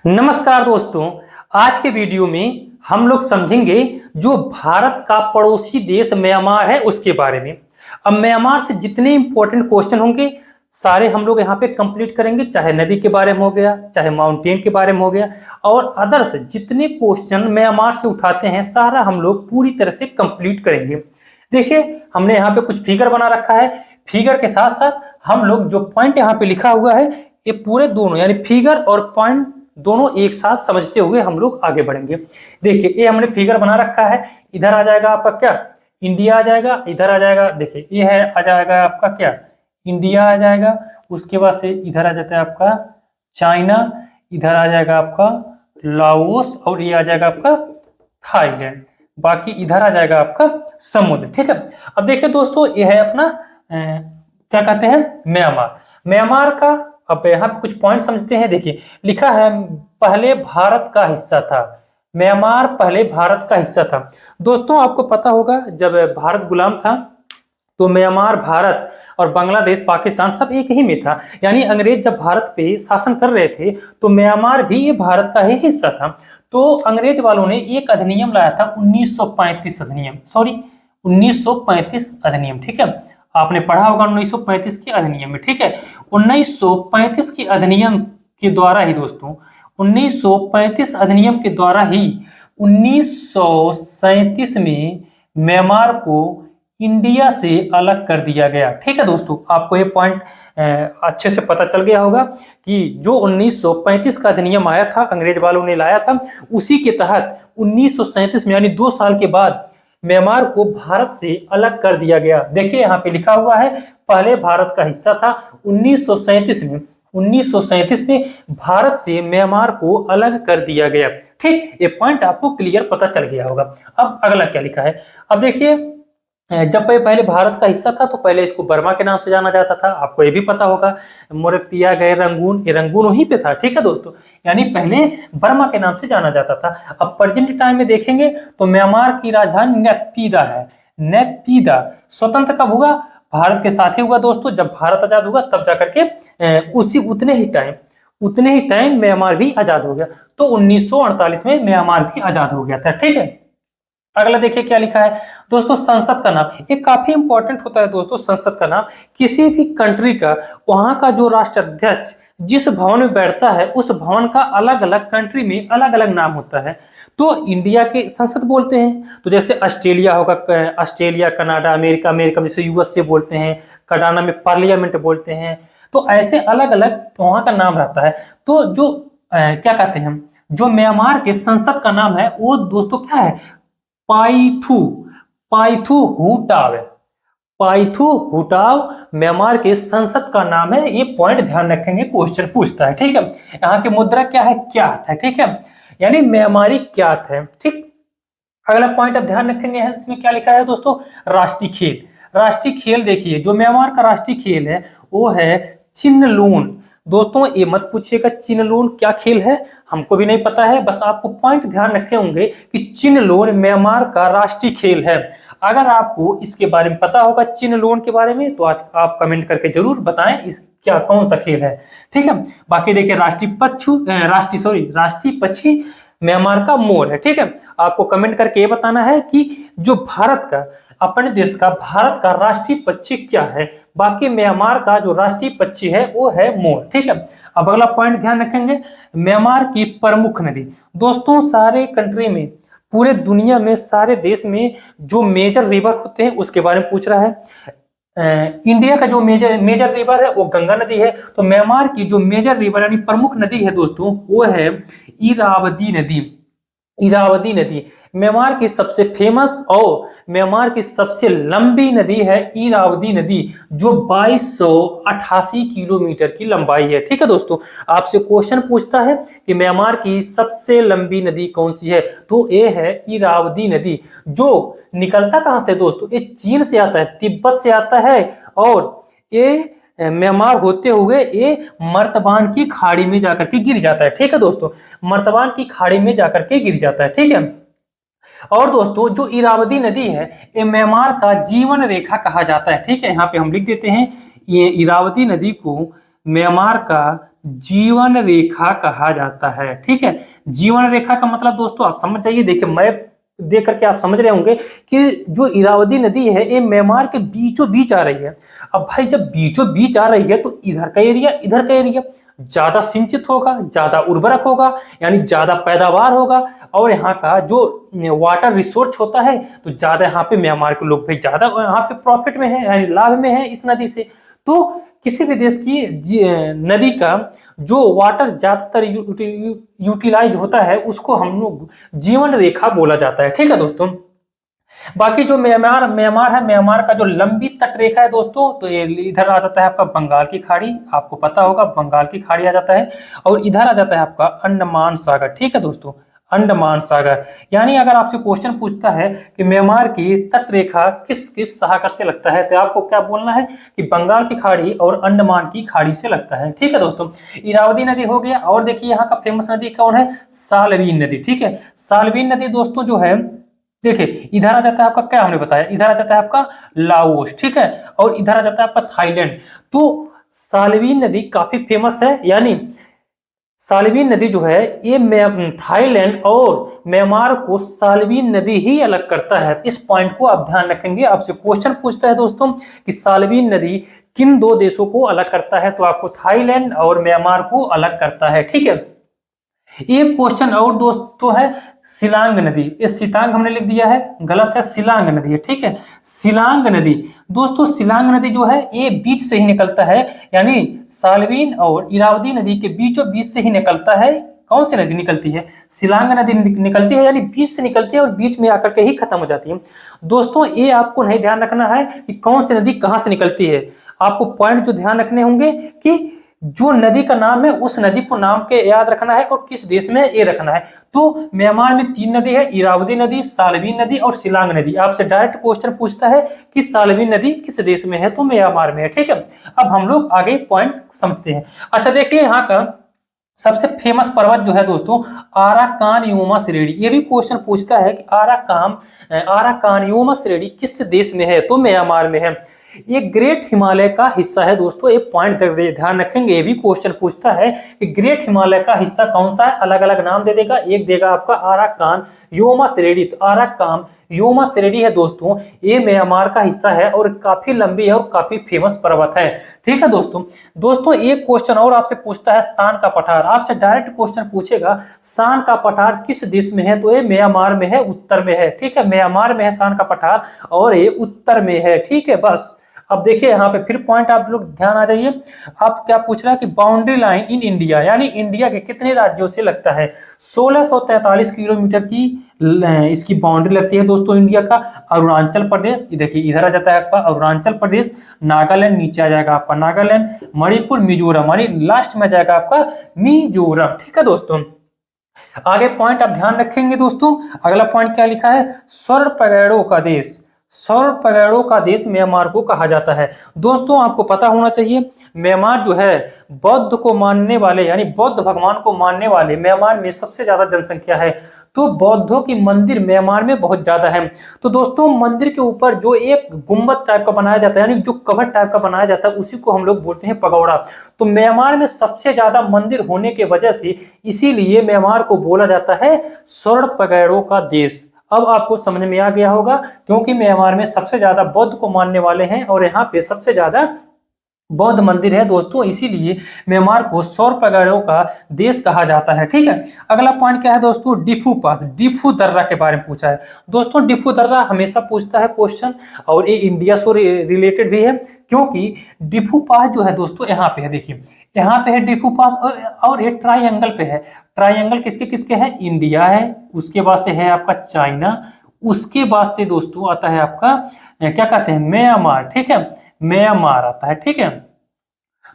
नमस्कार दोस्तों, आज के वीडियो में हम लोग समझेंगे जो भारत का पड़ोसी देश म्यांमार है उसके बारे में। अब म्यांमार से जितने इंपॉर्टेंट क्वेश्चन होंगे सारे हम लोग यहाँ पे कंप्लीट करेंगे, चाहे नदी के बारे में हो गया, चाहे माउंटेन के बारे में हो गया, और अदर्स जितने क्वेश्चन म्यांमार से उठाते हैं सारा हम लोग पूरी तरह से कंप्लीट करेंगे। देखिए हमने यहाँ पे कुछ फिगर बना रखा है, फिगर के साथ साथ हम लोग जो पॉइंट यहाँ पे लिखा हुआ है ये पूरे दोनों यानी फिगर और पॉइंट दोनों एक साथ समझते हुए हम लोग आगे बढ़ेंगे। देखिए ये हमने फिगर बना रखा है, इधर आ जाएगा आपका क्या इंडिया आ जाएगा, इधर आ जाएगा देखिए ये है आ जाएगा आपका क्या इंडिया आ जाएगा, उसके बाद से इधर आ जाता है आपका चाइना, इधर आ जाएगा आपका लाओस और ये आ जाएगा आपका थाईलैंड, बाकी इधर आ जाएगा आपका समुद्र। ठीक है, अब देखिए दोस्तों ये है अपना क्या कहते हैं म्यांमार। म्यांमार का अब यहाँ पे कुछ पॉइंट समझते हैं। देखिए लिखा है पहले भारत का हिस्सा था, म्यांमार पहले भारत का हिस्सा था। दोस्तों आपको पता होगा जब भारत गुलाम था तो म्यांमार भारत और बांग्लादेश पाकिस्तान सब एक ही में था, यानी अंग्रेज जब भारत पे शासन कर रहे थे तो म्यांमार भी ये भारत का ही हिस्सा था। तो अंग्रेज वालों ने एक अधिनियम लाया था 1935 अधिनियम, सॉरी 1935 अधिनियम। ठीक है, आपने पढ़ा होगा 1935 के अधिनियम में। ठीक है, 1935 के अधिनियम के द्वारा ही दोस्तों 1935 अधिनियम के द्वारा ही 1937 में म्यांमार को इंडिया से अलग कर दिया गया। ठीक है दोस्तों, आपको ये पॉइंट अच्छे से पता चल गया होगा कि जो 1935 का अधिनियम आया था अंग्रेज वालों ने लाया था, उसी के तहत 1937 में यानी 2 साल के बाद म्यांमार को भारत से अलग कर दिया गया। देखिए यहाँ पे लिखा हुआ है पहले भारत का हिस्सा था, 1937 में भारत से म्यांमार को अलग कर दिया गया। ठीक, ये पॉइंट आपको क्लियर पता चल गया होगा। अब अगला क्या लिखा है, अब देखिए जब ये पहले भारत का हिस्सा था तो पहले इसको बर्मा के नाम से जाना जाता था, आपको ये भी पता होगा। मोरे पिया गए रंगून, ये रंगून वहीं पे था। ठीक है दोस्तों, यानी पहले बर्मा के नाम से जाना जाता था। अब प्रेजेंट टाइम में देखेंगे तो म्यांमार की राजधानी नेपीदा है। नेपीदा स्वतंत्र कब हुआ? भारत के साथ ही हुआ दोस्तों, जब भारत आजाद हुआ तब जाकर के उतने ही टाइम म्यांमार भी आजाद हो गया। तो 1948 में म्यांमार भी आजाद हो गया था। ठीक है, अगला देखिए क्या लिखा है दोस्तों, संसद का नाम। ये काफी इंपॉर्टेंट होता है दोस्तों, संसद का नाम। किसी भी कंट्री का वहां का जो राष्ट्राध्यक्ष जिस भवन में बैठता है उस भवन का अलग अलग कंट्री में अलग अलग नाम होता है। तो इंडिया के संसद बोलते हैं, तो जैसे ऑस्ट्रेलिया होगा ऑस्ट्रेलिया, कनाडा, अमेरिका में जैसे यूएसए बोलते हैं, कनाडा में पार्लियामेंट बोलते हैं। तो ऐसे अलग अलग वहां का नाम रहता है। तो जो क्या कहते हैं जो म्यांमार के संसद का नाम है वो दोस्तों क्या है? पाइथू हुटाव है। पाइथू हुटाव म्यांमार के संसद का नाम है। ये पॉइंट ध्यान रखेंगे, क्वेश्चन पूछता है। ठीक है, यहाँ की मुद्रा क्या है? क्यात है। ठीक है, यानी म्यांमारी क्यात है। ठीक, अगला पॉइंट अब ध्यान रखेंगे, इसमें क्या लिखा है दोस्तों? राष्ट्रीय खेल। राष्ट्रीय खेल देखिए जो म्यांमार का राष्ट्रीय खेल है वो है चिन्हलून। दोस्तों ये मत पूछिएगा चिन्हलून क्या खेल है, हमको भी नहीं पता है, बस आपको पॉइंट ध्यान रखे होंगे कि चिन्हलून म्यांमार का राष्ट्रीय खेल है। अगर आपको इसके बारे में पता होगा चिन्हलून के बारे में तो आज आप कमेंट करके जरूर बताएं इस क्या कौन सा खेल है। ठीक है, बाकी देखिए राष्ट्रीय पक्षी म्यांमार का मोर है। ठीक है, आपको कमेंट करके ये बताना है कि जो भारत का अपने देश का भारत का राष्ट्रीय पक्षी क्या है। बाकी म्यांमार का जो राष्ट्रीय पक्षी है वो है मोर। ठीक है, अब अगला पॉइंट ध्यान रखेंगे, म्यांमार की प्रमुख नदी। दोस्तों सारे कंट्री में, पूरे दुनिया में, सारे देश में जो मेजर रिवर होते हैं उसके बारे में पूछ रहा है। इंडिया का जो मेजर रिवर है वो गंगा नदी है। तो म्यांमार की जो मेजर रिवर यानी प्रमुख नदी है दोस्तों वो है इरावदी नदी। इरावदी नदी म्यांमार की सबसे फेमस और म्यांमार की सबसे लंबी नदी है इरावदी नदी, जो 2288 किलोमीटर की लंबाई है। ठीक है दोस्तों, आपसे क्वेश्चन पूछता है कि म्यांमार की सबसे लंबी नदी कौन सी है, तो ये है इरावदी नदी। जो निकलता कहां से दोस्तों? ये चीन से आता है, तिब्बत से आता है, और ये म्यांमार होते हुए ये मर्तबान की खाड़ी में जाकर के गिर जाता है। ठीक है दोस्तों, मर्तबान की खाड़ी में जाकर के गिर जाता है। ठीक है, और दोस्तों जो इरावदी नदी है ये म्यांमार का जीवन रेखा कहा जाता है। ठीक है, यहाँ पे हम लिख देते हैं ये इरावदी नदी को म्यांमार का जीवन रेखा कहा जाता है। ठीक है, जीवन रेखा का मतलब दोस्तों आप समझ जाइए। देखिए मैप देख करके आप समझ रहे होंगे कि जो इरावदी नदी है ये म्यांमार के बीचों बीच आ रही है। अब भाई जब बीचों बीच आ रही है तो इधर का एरिया इधर का एरिया ज्यादा सिंचित होगा, ज्यादा उर्वरक होगा, यानी ज्यादा पैदावार होगा, और यहाँ का जो वाटर रिसोर्स होता है तो ज्यादा यहाँ पे म्यांमार के लोग भाई ज्यादा यहाँ पे प्रॉफिट में है, यानी लाभ में है इस नदी से। तो किसी भी देश की नदी का जो वाटर ज्यादातर यूटिलाइज होता है उसको हम लोग जीवन रेखा बोला जाता है। ठीक है दोस्तों, बाकी जो म्यांमार म्यांमार है, म्यांमार का जो लंबी तट रेखा है दोस्तों, तो ये इधर आ जाता है आपका बंगाल की खाड़ी, आपको पता होगा बंगाल की खाड़ी आ जाता है, और इधर आ जाता है आपका अंडमान सागर। ठीक है दोस्तों, अंडमान सागर। यानी अगर आपसे क्वेश्चन पूछता है कि म्यांमार की तट रेखा किस किस सागर से लगता है, तो आपको क्या बोलना है कि बंगाल की खाड़ी और अंडमान की खाड़ी से लगता है। ठीक है दोस्तों, इरावदी नदी हो गया, और देखिए यहाँ का फेमस नदी कौन है, सालवीन नदी। ठीक है, सालवीन नदी दोस्तों जो है, देखिए इधर आ जाता है आपका, क्या हमने बताया, इधर आ जाता है आपका लाओस। ठीक है, और इधर आ जाता है आपका थाईलैंड। तो सालवीन नदी काफी फेमस है, यानी सालवीन नदी जो है ये थाईलैंड और म्यांमार को सालवीन नदी ही अलग करता है। इस पॉइंट को आप ध्यान रखेंगे। आपसे क्वेश्चन पूछता है दोस्तों कि सालवीन नदी किन दो देशों को अलग करता है, तो आपको थाईलैंड और म्यांमार को अलग करता है। ठीक है, एक क्वेश्चन और दोस्तों है सिलांग नदी। ये सितांग हमने लिख दिया है, गलत है, सिलांग नदी है। ठीक है, सिलांग नदी दोस्तों, सिलांग नदी जो है ये बीच से ही निकलता है, यानी सालवीन और इरावदी नदी के बीचों बीच से ही निकलता है। कौन सी नदी निकलती है, सिलांग नदी निकलती है, यानी बीच से निकलती है और बीच में आकर के ही खत्म हो जाती है। दोस्तों ये आपको नहीं ध्यान रखना है कि कौन सी नदी कहां से निकलती है, आपको पॉइंट जो ध्यान रखने होंगे कि जो नदी का नाम है उस नदी को नाम के याद रखना है और किस देश में ये रखना है। तो म्यांमार में 3 नदी है, इरावदी नदी, सालवीन नदी और सिलांग नदी। आपसे डायरेक्ट क्वेश्चन पूछता है कि सालवीन नदी किस देश में है, तो म्यांमार में है। ठीक है, अब हम लोग आगे पॉइंट समझते हैं। अच्छा देखिए यहाँ का सबसे फेमस पर्वत जो है दोस्तों आराकान योमा श्रेणी। ये भी क्वेश्चन पूछता है कि आराकान योमा श्रेणी किस देश में है, तो म्यांमार में है। ये ग्रेट हिमालय का हिस्सा है दोस्तों, एक पॉइंट ध्यान रखेंगे। ये भी क्वेश्चन पूछता है कि ग्रेट हिमालय का हिस्सा कौन सा है, अलग अलग नाम दे देगा। एक देगा आपका आराकान योमा श्रेणी, तो आराकान योमा श्रेणी है दोस्तों, ये म्यांमार का हिस्सा है और काफी लंबी है और काफी फेमस पर्वत है। ठीक है दोस्तों एक क्वेश्चन और आपसे पूछता है सान का पठार। आपसे डायरेक्ट क्वेश्चन पूछेगा सान का पठार किस देश में है, तो ये म्यांमार में है, उत्तर में है। ठीक है, म्यांमार में है सान का पठार और ये उत्तर में है। ठीक है, बस अब देखिए यहाँ पे फिर पॉइंट आप लोग ध्यान आ जाइए। आप क्या पूछ रहा है कि बाउंड्री लाइन इन इंडिया, यानी इंडिया के कितने राज्यों से लगता है। 1643 किलोमीटर की इसकी बाउंड्री लगती है दोस्तों इंडिया का। अरुणाचल प्रदेश, देखिए इधर आ जाता है आपका अरुणाचल प्रदेश, नागालैंड नीचे आ जाएगा आपका नागालैंड, मणिपुर, मिजोरम, यानी लास्ट में जाएगा आपका मिजोरम। ठीक है दोस्तों, आगे पॉइंट आप ध्यान रखेंगे दोस्तों। अगला पॉइंट क्या लिखा है, स्वर्ण पगड़ों का देश। स्वर्ण पगड़ों का देश म्यांमार को कहा जाता है। दोस्तों आपको पता होना चाहिए म्यांमार जो है बौद्ध को मानने वाले, यानी बौद्ध भगवान को मानने वाले म्यांमार में सबसे ज्यादा जनसंख्या है। तो बौद्धों की मंदिर म्यांमार में बहुत ज्यादा है। तो दोस्तों मंदिर के ऊपर जो एक गुंबद टाइप का बनाया जाता है, यानी जो कवर टाइप का बनाया जाता है, उसी को हम लोग बोलते हैं पगौड़ा। तो म्यांमार में सबसे ज्यादा मंदिर होने के वजह से इसीलिए म्यांमार को बोला जाता है स्वर्ण पगड़ों का देश। अब आपको समझ में आ गया होगा, क्योंकि म्यांमार में सबसे ज्यादा बौद्ध को मानने वाले हैं और यहाँ पे सबसे ज्यादा बौद्ध मंदिर है दोस्तों, इसीलिए म्यांमार को स्वर्ण पगड़ों का देश कहा जाता है। ठीक है, अगला पॉइंट क्या है दोस्तों, डिफू पास, डिफू दर्रा के बारे में पूछा है दोस्तों। डिफू दर्रा हमेशा पूछता है क्वेश्चन, और ये इंडिया से रिलेटेड भी है, क्योंकि डिफू पास जो है दोस्तों यहाँ पे है। देखिए यहाँ पे है डिफू पास, और ये ट्राइंगल पे है। ट्राइंगल किसके किसके है, इंडिया है, उसके बाद से है आपका चाइना, उसके बाद से दोस्तों आता है आपका क्या कहते हैं, म्यांमार। ठीक है, म्यांमार आता है। ठीक है,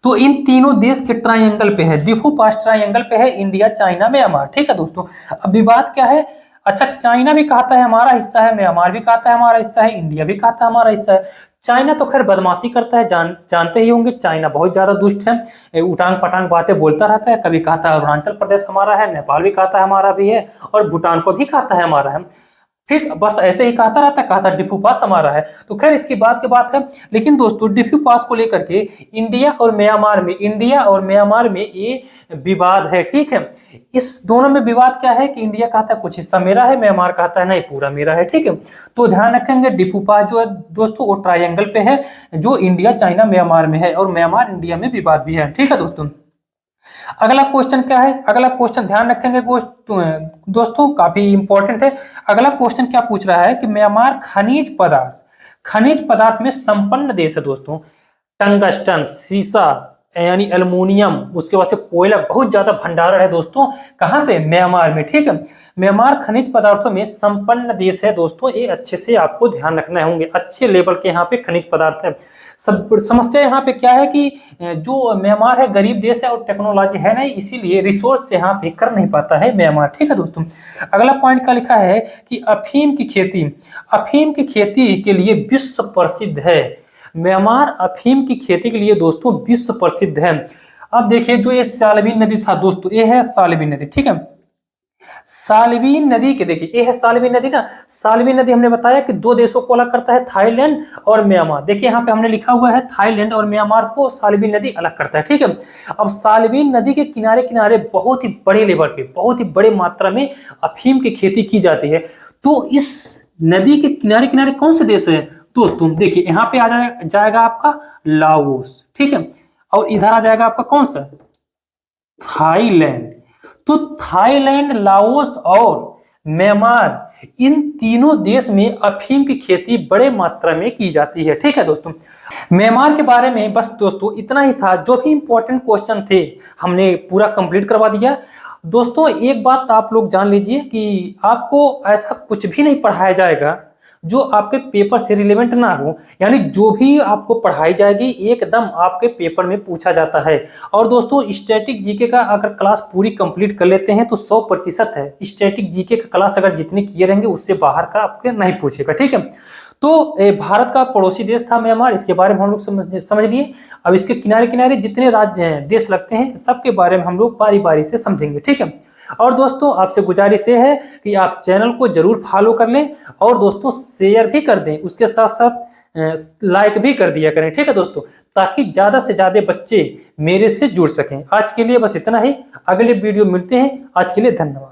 तो इन तीनों देश के ट्राइंगल पे है, डिफू पास ट्राइंगल पे है, इंडिया, चाइना, म्यांमार। ठीक है दोस्तों, अब विवाद क्या है, अच्छा चाइना भी कहता है हमारा हिस्सा है, म्यांमार भी कहता है हमारा हिस्सा है, इंडिया भी कहता है हमारा हिस्सा है। चाइना तो खैर बदमाशी करता है, जानते ही होंगे, चाइना बहुत ज्यादा दुष्ट है, उटांग पटांग बातें बोलता रहता है। कभी कहता है अरुणाचल प्रदेश हमारा है, नेपाल भी कहता है हमारा भी है, और भूटान को भी कहता है हमारा है। ठीक, बस ऐसे ही कहता रहता, कहता डिफू पास हमारा है। तो खैर इसकी बात की बात है। लेकिन दोस्तों डिफू पास को लेकर के इंडिया और म्यांमार में ये विवाद है, ठीक है। इस दोनों में विवाद क्या है कि इंडिया कहता है कुछ हिस्सा मेरा है, म्यांमार कहता है नहीं पूरा मेरा है, ठीक है। तो ध्यान रखेंगे डिफू पास जो है दोस्तों वो ट्रायंगल पे है, जो इंडिया चाइना म्यांमार में है, और म्यांमार इंडिया में विवाद भी है, ठीक है दोस्तों। अगला क्वेश्चन क्या है, अगला क्वेश्चन ध्यान रखेंगे दोस्तों काफी इंपॉर्टेंट है। अगला क्वेश्चन क्या पूछ रहा है कि म्यांमार खनिज पदार्थ में संपन्न देश है दोस्तों। टंगस्टन, सीसा यानी एल्युमिनियम, उसके बाद से कोयला बहुत ज्यादा भंडारण है दोस्तों, कहाँ पे, म्यांमार में, ठीक है। म्यांमार खनिज पदार्थों में संपन्न देश है दोस्तों, ये अच्छे से आपको ध्यान रखना होंगे, अच्छे लेवल के यहाँ पे खनिज पदार्थ है। सब समस्या यहाँ पे क्या है कि जो म्यांमार है गरीब देश है और टेक्नोलॉजी है नहीं, इसीलिए रिसोर्स यहाँ पे कर नहीं पाता है म्यांमार, ठीक है दोस्तों। अगला पॉइंट क्या लिखा है कि अफीम की खेती के लिए विश्व प्रसिद्ध है। म्यांमार अफीम की खेती के लिए दोस्तों विश्व प्रसिद्ध है। अब देखिए जो ये सालवीन नदी था दोस्तों, ये है सालवीन नदी, ठीक है। सालवीन नदी के देखिए, ये है सालवीन नदी ना। सालवीन नदी हमने बताया कि दो देशों को अलग करता है, थाईलैंड और म्यांमार। देखिए यहाँ पे हमने लिखा हुआ है थाईलैंड और म्यांमार को सालवीन नदी अलग करता है, ठीक है। अब सालवीन नदी के किनारे किनारे बहुत ही बड़े लेवल पे, बहुत ही बड़े मात्रा में अफीम की खेती की जाती है। तो इस नदी के किनारे किनारे कौन से देश है दोस्तों, देखिए यहाँ पे आ जाएगा आपका लाओस, ठीक है, और इधर आ जाएगा आपका कौन सा, थाईलैंड। तो थाईलैंड, लाओस और म्यांमार, इन तीनों देश में अफीम की खेती बड़े मात्रा में की जाती है, ठीक है दोस्तों। म्यांमार के बारे में बस दोस्तों इतना ही था, जो भी इंपॉर्टेंट क्वेश्चन थे हमने पूरा कंप्लीट करवा दिया दोस्तों। एक बात आप लोग जान लीजिए कि आपको ऐसा कुछ भी नहीं पढ़ाया जाएगा जो आपके पेपर से रिलेवेंट ना हो, यानी जो भी आपको पढ़ाई जाएगी एकदम आपके पेपर में पूछा जाता है। और दोस्तों स्टैटिक जीके का अगर क्लास पूरी कंप्लीट कर लेते हैं तो 100% है, स्टैटिक जीके का क्लास अगर जितने किए रहेंगे उससे बाहर का आपके नहीं पूछेगा, ठीक है। तो भारत का पड़ोसी देश था म्यांमार, इसके बारे में हम लोग समझ लिए। अब इसके किनारे किनारे जितने राज्य देश लगते हैं सबके बारे में हम लोग बारी बारी से समझेंगे, ठीक है। और दोस्तों आपसे गुजारिश ये है कि आप चैनल को जरूर फॉलो कर लें और दोस्तों शेयर भी कर दें, उसके साथ साथ लाइक भी कर दिया करें, ठीक है दोस्तों, ताकि ज्यादा से ज्यादा बच्चे मेरे से जुड़ सकें। आज के लिए बस इतना ही, अगले वीडियो मिलते हैं, आज के लिए धन्यवाद।